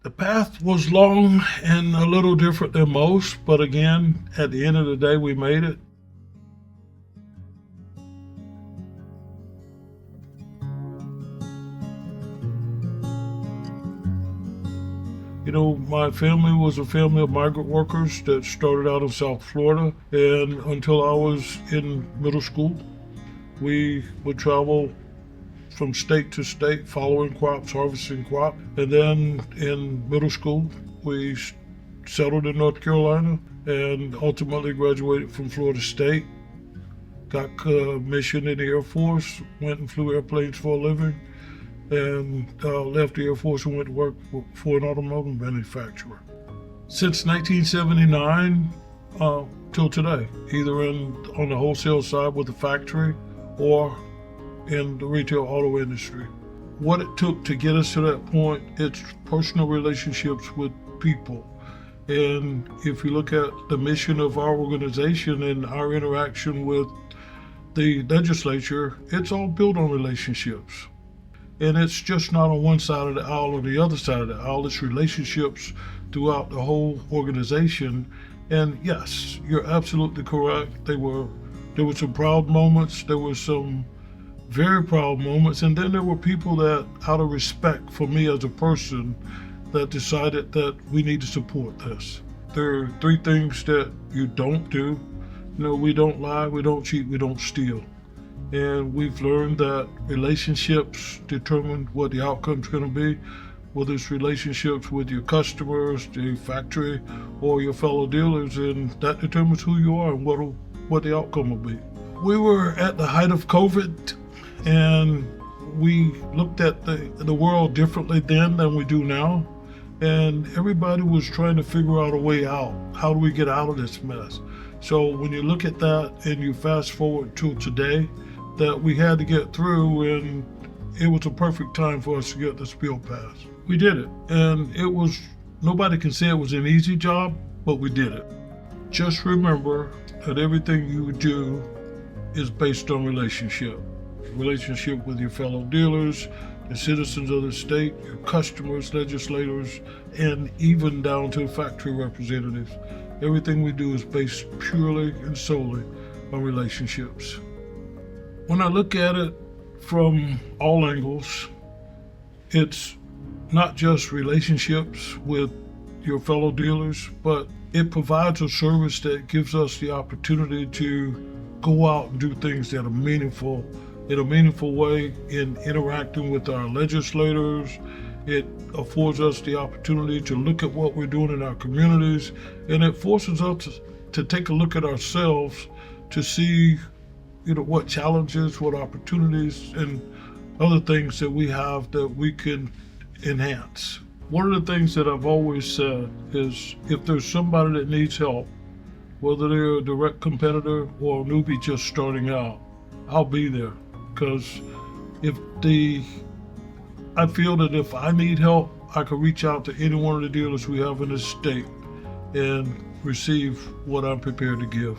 The path was long and a little different than most, but again, at the end of the day, we made it. My family was a family of migrant workers that started out in South Florida, and until I was in middle school, we would travel from state to state, following crops, harvesting crops. And then in middle school, we settled in North Carolina and ultimately graduated from Florida State. Got commissioned in the Air Force, went and flew airplanes for a living, and left the Air Force and went to work for an automobile manufacturer. Since 1979 till today, either on the wholesale side with the factory or in the retail auto industry. What it took to get us to that point, it's personal relationships with people. And if you look at the mission of our organization and our interaction with the legislature, it's all built on relationships. And it's just not on one side of the aisle or the other side of the aisle, it's relationships throughout the whole organization. And yes, you're absolutely correct. There were some proud moments, there were some very proud moments, and then there were people that, out of respect for me as a person, that decided that we need to support this. There are three things that you don't do. We don't lie, we don't cheat, we don't steal. And we've learned that relationships determine what the outcome's going to be, whether it's relationships with your customers, the factory, or your fellow dealers, and that determines who you are and what the outcome will be. We were at the height of COVID, and we looked at the world differently then than we do now. And everybody was trying to figure out a way out. How do we get out of this mess? So when you look at that and you fast forward to today, that we had to get through, and it was a perfect time for us to get this bill passed. We did it, and nobody can say it was an easy job, but we did it. Just remember that everything you do is based on relationship with your fellow dealers, the citizens of the state, your customers, legislators, and even down to factory representatives. Everything we do is based purely and solely on relationships. When I look at it from all angles, it's not just relationships with your fellow dealers, but it provides a service that gives us the opportunity to go out and do things that are meaningful, in a meaningful way, in interacting with our legislators. It affords us the opportunity to look at what we're doing in our communities, and it forces us to take a look at ourselves to see what challenges, what opportunities, and other things that we have that we can enhance. One of the things that I've always said is, if there's somebody that needs help, whether they're a direct competitor or a newbie just starting out, I'll be there. Because I feel that if I need help, I can reach out to any one of the dealers we have in this state and receive what I'm prepared to give.